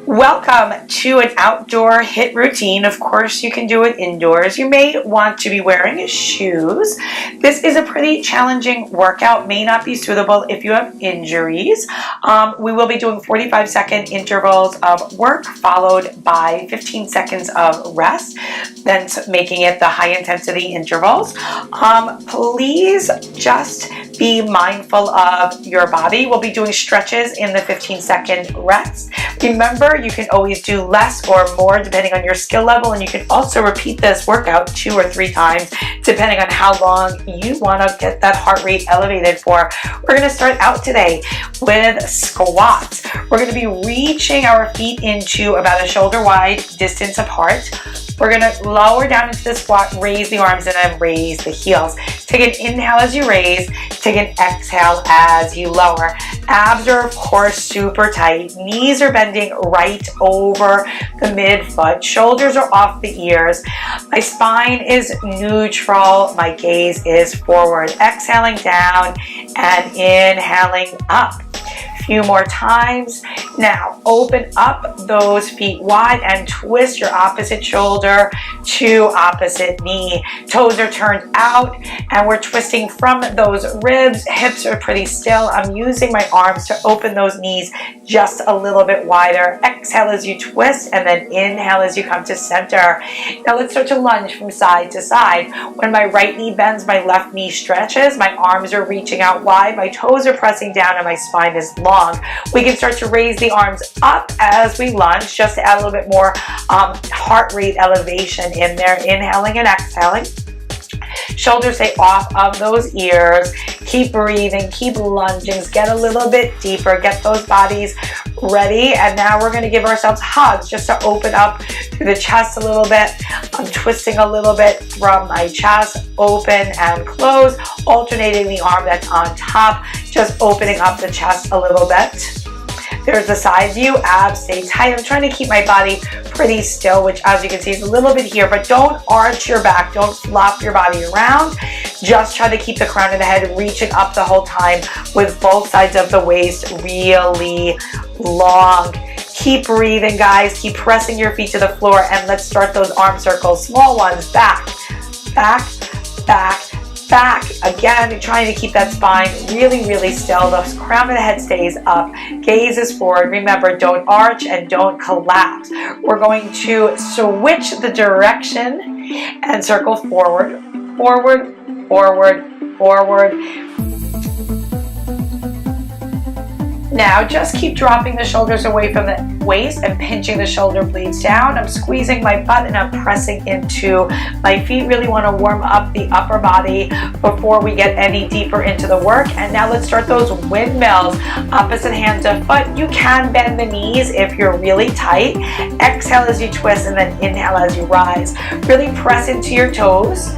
Welcome to an outdoor HIIT routine. Of course, you can do it indoors. You may want to be wearing shoes. This is a pretty challenging workout, may not be suitable if you have injuries. We will be doing 45-second intervals of work followed by 15 seconds of rest, then making it the high intensity intervals. Please just be mindful of your body. We'll be doing stretches in the 15-second rest. Remember, you can always do less or more depending on your skill level, and you can also repeat this workout 2 or 3 times depending on how long you want to get that heart rate elevated for. We're going to start out today with squats. We're going to be reaching our feet into about a shoulder wide distance apart. We're going to lower down into the squat, raise the arms, and then raise the heels. Take an inhale as you raise, take an exhale as you lower. Abs are, of course, super tight. Knees are bending right over the midfoot. Shoulders are off the ears. My spine is neutral. My gaze is forward. Exhaling down and inhaling up. Few more times. Now open up those feet wide and twist your opposite shoulder to opposite knee. Toes are turned out and we're twisting from those ribs. Hips are pretty still. I'm using my arms to open those knees just a little bit wider. Exhale as you twist and then inhale as you come to center. Now let's start to lunge from side to side. When my right knee bends, my left knee stretches. My arms are reaching out wide. My toes are pressing down and my spine is long. We can start to raise the arms up as we lunge, just to add a little bit more heart rate elevation in there. Inhaling and exhaling. Shoulders stay off of those ears. Keep breathing, keep lunging, get a little bit deeper, get those bodies ready. And now we're going to give ourselves hugs just to open up through the chest a little bit. I'm twisting a little bit from my chest, open and close, alternating the arm that's on top, just opening up the chest a little bit. There's the side view, abs stay tight. I'm trying to keep my body pretty still, which as you can see is a little bit here, but don't arch your back, don't flop your body around. Just try to keep the crown of the head reaching up the whole time with both sides of the waist really long. Keep breathing, guys. Keep pressing your feet to the floor, and let's start those arm circles. Small ones, back, back, back, back. Again, trying to keep that spine really still. The crown of the head stays up. Gaze is forward. Remember, don't arch and don't collapse. We're going to switch the direction and circle forward, forward, forward, forward. Now just keep dropping the shoulders away from the waist and pinching the shoulder blades down. I'm squeezing my butt and I'm pressing into my feet. Really want to warm up the upper body before we get any deeper into the work. And now let's start those windmills. Opposite hand to foot. You can bend the knees if you're really tight. Exhale as you twist and then inhale as you rise. Really press into your toes.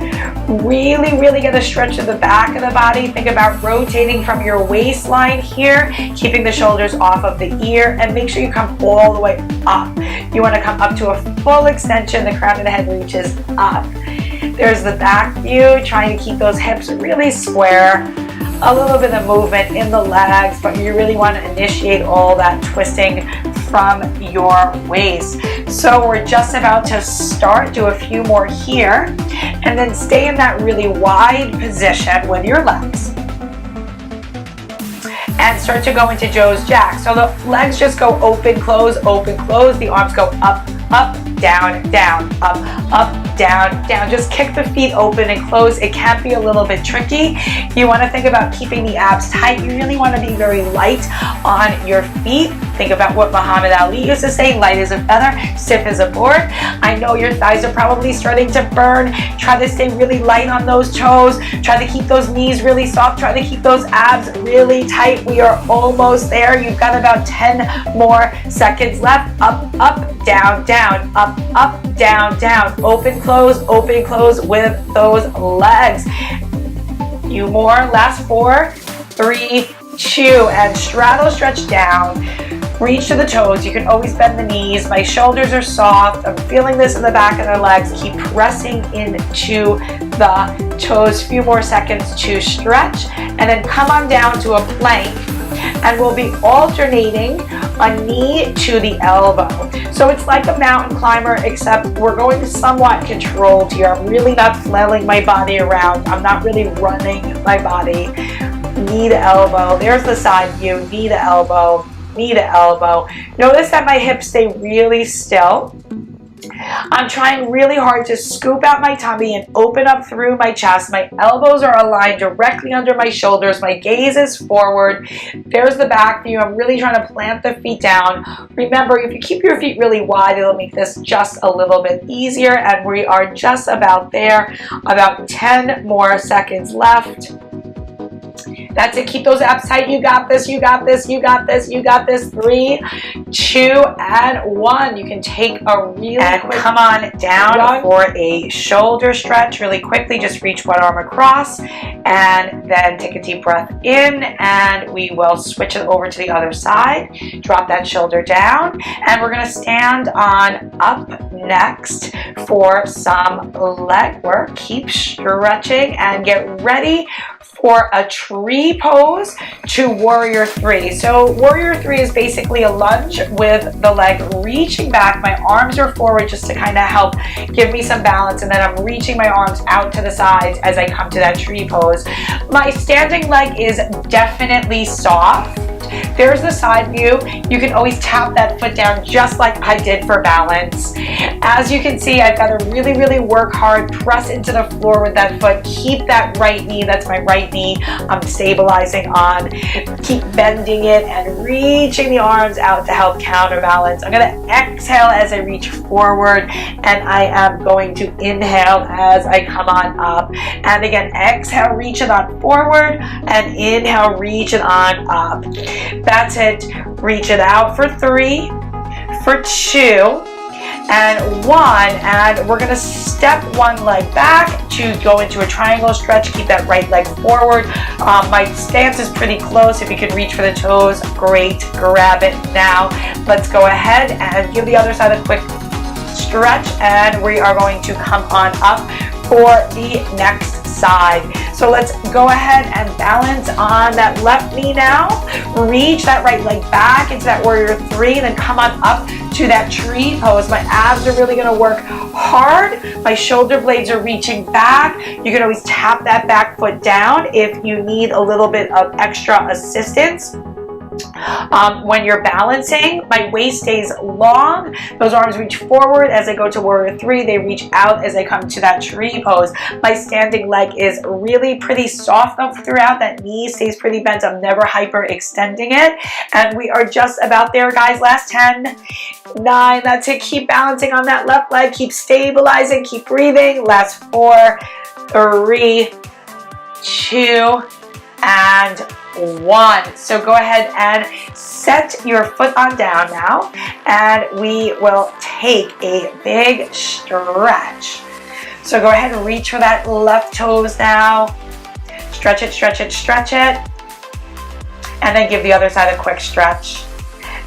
Really get a stretch to the back of the body. Think about rotating from your waistline here, keeping the shoulders off of the ear, and make sure you come all the way up. You want to come up to a full extension. The crown of the head reaches up. There's the back view, trying to keep those hips really square. A little bit of movement in the legs, but you really want to initiate all that twisting from your waist. So we're just about to start. Do a few more here, and then stay in that really wide position with your legs. And start to go into Joe's Jack. So the legs just go open, close, the arms go up, up, down, down, up, down, down. Just kick the feet open and close. It can be a little bit tricky. You want to think about keeping the abs tight. You really want to be very light on your feet. Think about what Muhammad Ali used to say, light as a feather, stiff as a board. I know your thighs are probably starting to burn. Try to stay really light on those toes. Try to keep those knees really soft. Try to keep those abs really tight. We are almost there. You've got about 10 more seconds left. Up, up, down, down, up, down, down. Open, close with those legs. Few more. Last 4, 3, 2, and straddle, stretch down. Reach to the toes. You can always bend the knees. My shoulders are soft. I'm feeling this in the back of the legs. Keep pressing into the toes. Few more seconds to stretch, and then come on down to a plank. And we'll be alternating a knee to the elbow. So it's like a mountain climber, except we're going somewhat controlled here. I'm really not flailing my body around. I'm not really running my body. Knee to elbow. There's the side view. Knee to elbow. Knee to elbow. Notice that my hips stay really still. I'm trying really hard to scoop out my tummy and open up through my chest. My elbows are aligned directly under my shoulders. My gaze is forward. There's the back view. I'm really trying to plant the feet down. Remember, if you keep your feet really wide, it'll make this just a little bit easier. And we are just about there. About 10 more seconds left. That's it. Keep those abs tight. You got this. You got this. You got this. You got this. 3, 2, and 1. You can take a really quick come on down run for a shoulder stretch really quickly. Just reach one arm across and then take a deep breath in, and we will switch it over to the other side. Drop that shoulder down, and we're going to stand on up next for some leg work. Keep stretching and get ready for a tree pose to warrior 3. So warrior 3 is basically a lunge with the leg reaching back. My arms are forward just to kind of help give me some balance, and then I'm reaching my arms out to the sides as I come to that tree pose. My standing leg is definitely soft. There's the side view. You can always tap that foot down just like I did for balance. As you can see, I've got to really work hard, press into the floor with that foot. Keep that right knee, that's my right knee, I'm stabilizing on. Keep bending it and reaching the arms out to help counterbalance. I'm going to exhale as I reach forward, and I am going to inhale as I come on up. And again, exhale, reach it on forward, and inhale, reach it on up. That's it. Reach it out for 3, for 2, and 1. And we're going to step one leg back to go into a triangle stretch. Keep that right leg forward. My stance is pretty close. If you can reach for the toes, great. Grab it now. Let's go ahead and give the other side a quick stretch, and we are going to come on up for the next side. So let's go ahead and balance on that left knee now. Reach that right leg back into that warrior 3, and then come on up to that tree pose. My abs are really going to work hard. My shoulder blades are reaching back. You can always tap that back foot down if you need a little bit of extra assistance. When you're balancing, my waist stays long. Those arms reach forward as I go to warrior 3. They reach out as I come to that tree pose. My standing leg is really pretty soft throughout. That knee stays pretty bent. I'm never hyperextending it. And we are just about there, guys. Last 10, 9. That's it. Keep balancing on that left leg. Keep stabilizing. Keep breathing. Last 4, 3, 2, and 1. So go ahead and set your foot on down now, and we will take a big stretch. So go ahead and reach for that left toes now. Stretch it, stretch it, stretch it. And then give the other side a quick stretch.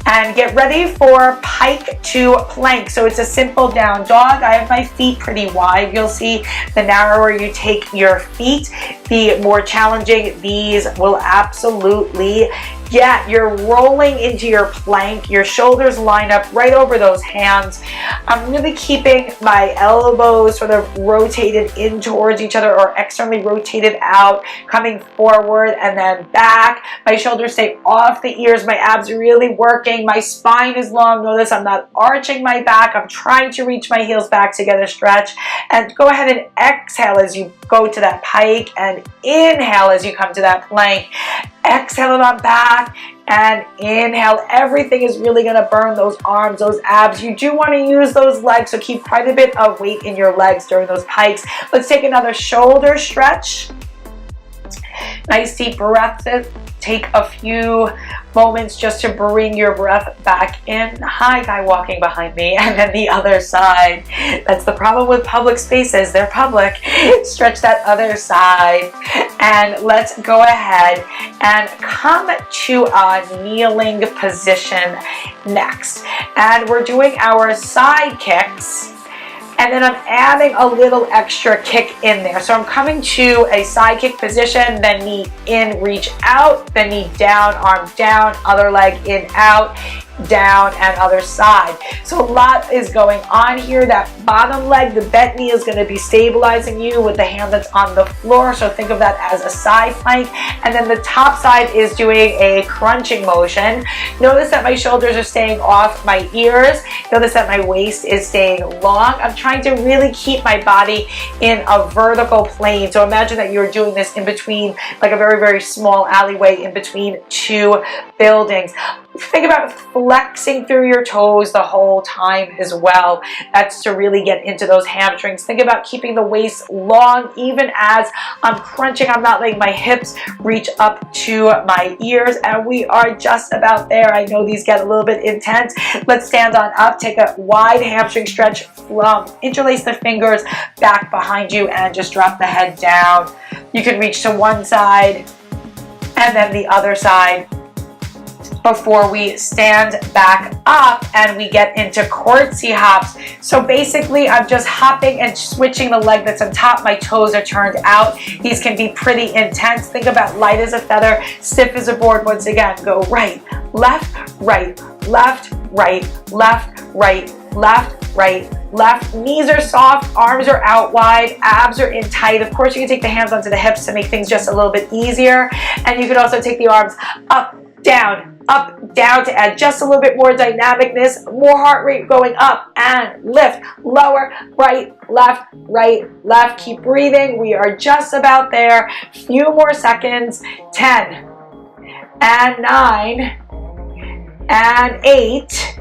And get ready for pike to plank. So it's a simple down dog. I have my feet pretty wide. You'll see the narrower you take your feet, the more challenging these will absolutely get. You're rolling into your plank. Your shoulders line up right over those hands. I'm really keeping my elbows sort of rotated in towards each other, or externally rotated out, coming forward and then back. My shoulders stay off the ears. My abs are really working. My spine is long. Notice I'm not arching my back. I'm trying to reach my heels back together. Stretch. And go ahead and exhale as you go to that pike, and inhale as you come to that plank. Exhale it on back, and inhale. Everything is really going to burn those arms, those abs. You do want to use those legs, so keep quite a bit of weight in your legs during those pikes. Let's take another shoulder stretch. Nice deep breath. Take a few moments just to bring your breath back in. Hi, guy walking behind me. And then the other side. That's the problem with public spaces. They're public. Stretch that other side. And let's go ahead and come to a kneeling position next. And we're doing our side kicks. And then I'm adding a little extra kick in there. So I'm coming to a side kick position, then knee in, reach out, then knee down, arm down, other leg in, out, down, and other side. So a lot is going on here. That bottom leg, the bent knee, is going to be stabilizing you with the hand that's on the floor. So think of that as a side plank. And then the top side is doing a crunching motion. Notice that my shoulders are staying off my ears. Notice that my waist is staying long. I'm trying to really keep my body in a vertical plane. So imagine that you're doing this in between, like a very, very small alleyway in between two buildings. Think about flexing through your toes the whole time as well. That's to really get into those hamstrings. Think about keeping the waist long even as I'm crunching. I'm not letting my hips reach up to my ears, and we are just about there. I know these get a little bit intense. Let's stand on up. Take a wide hamstring stretch. Interlace the fingers back behind you and just drop the head down. You can reach to one side and then the other side before we stand back up and we get into Courtsey Hops. So basically I'm just hopping and switching the leg that's on top. My toes are turned out. These can be pretty intense. Think about light as a feather, stiff as a board. Once again, go right, left, right, left, right, left, right, left, right, left. Knees are soft, arms are out wide, abs are in tight. Of course, you can take the hands onto the hips to make things just a little bit easier. And you could also take the arms up, down, to add just a little bit more dynamicness, more heart rate going up, and lift, lower, right, left. Keep breathing. We are just about there. Few more seconds. 10 and 9 and 8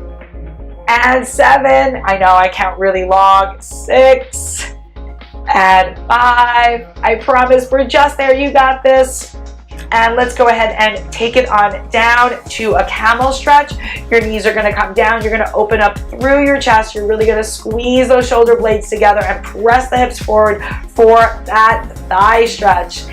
and 7. I know I count really long. 6 and 5. I promise we're just there. You got this. And let's go ahead and take it on down to a camel stretch. Your knees are going to come down. You're going to open up through your chest. You're really going to squeeze those shoulder blades together and press the hips forward for that thigh stretch.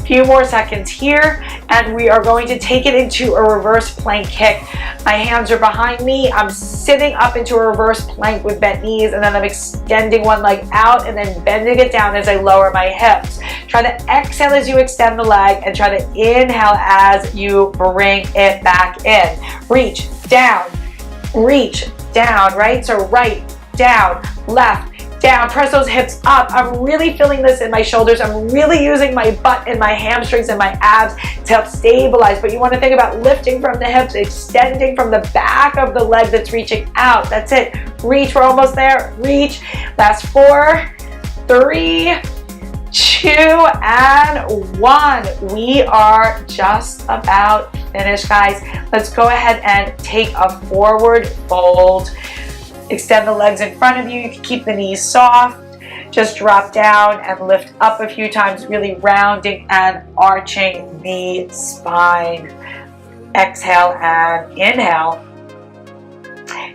Few more seconds here, and we are going to take it into a reverse plank kick. My hands are behind me. I'm sitting up into a reverse plank with bent knees, and then I'm extending one leg out and then bending it down as I lower my hips. Try to exhale as you extend the leg, and try to inhale as you bring it back in. Reach down, right? So right, down, left, down. Press those hips up. I'm really feeling this in my shoulders. I'm really using my butt and my hamstrings and my abs to help stabilize. But you want to think about lifting from the hips, extending from the back of the leg that's reaching out. That's it. Reach. We're almost there. Reach. Last 4, 3, 2, and 1. We are just about finished, guys. Let's go ahead and take a forward fold. Extend the legs in front of you. You can keep the knees soft. Just drop down and lift up a few times, really rounding and arching the spine. Exhale and inhale.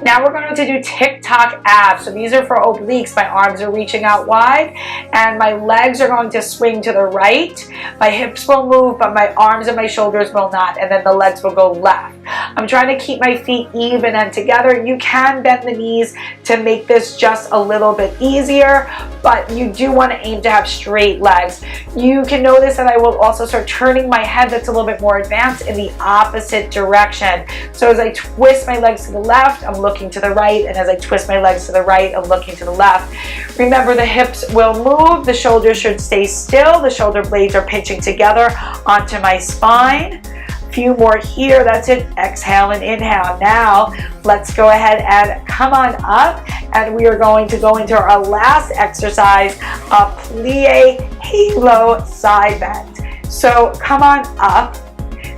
Now we're going to do Tock Abs. So these are for obliques. My arms are reaching out wide and my legs are going to swing to the right. My hips will move, but my arms and my shoulders will not. And then the legs will go left. I'm trying to keep my feet even and together. You can bend the knees to make this just a little bit easier, but you do want to aim to have straight legs. You can notice that I will also start turning my head that's a little bit more advanced in the opposite direction. So as I twist my legs to the left, I'm looking to the right, and as I twist my legs to the right, I'm looking to the left. Remember, the hips will move, the shoulders should stay still, the shoulder blades are pinching together onto my spine. Few more here. That's it. Exhale and inhale. Now let's go ahead and come on up, and we are going to go into our last exercise, a plie halo side bend. So come on up,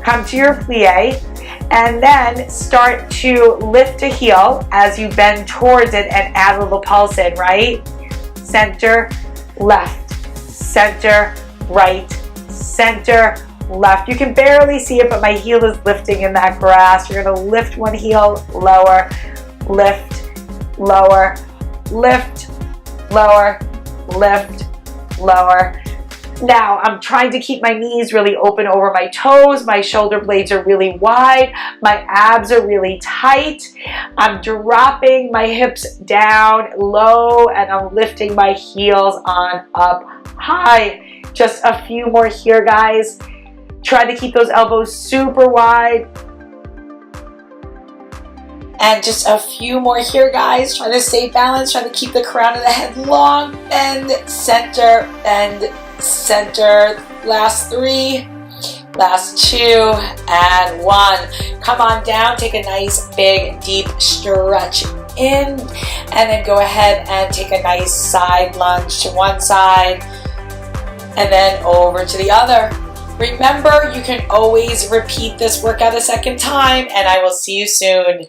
come to your plie, and then start to lift a heel as you bend towards it and add a little pulse in, right? Center, left, center, right, center, left. You can barely see it, but my heel is lifting in that grass. You're going to lift one heel, lower, lift, lower, lift, lower, lift, lower. Now, I'm trying to keep my knees really open over my toes. My shoulder blades are really wide. My abs are really tight. I'm dropping my hips down low, and I'm lifting my heels on up high. Just a few more here, guys. Try to keep those elbows super wide. And just a few more here, guys. Trying to stay balanced, trying to keep the crown of the head long. Bend, center, last 3, last 2, and 1. Come on down, take a nice big deep stretch in, and then go ahead and take a nice side lunge to one side, and then over to the other. Remember, you can always repeat this workout a second time, and I will see you soon.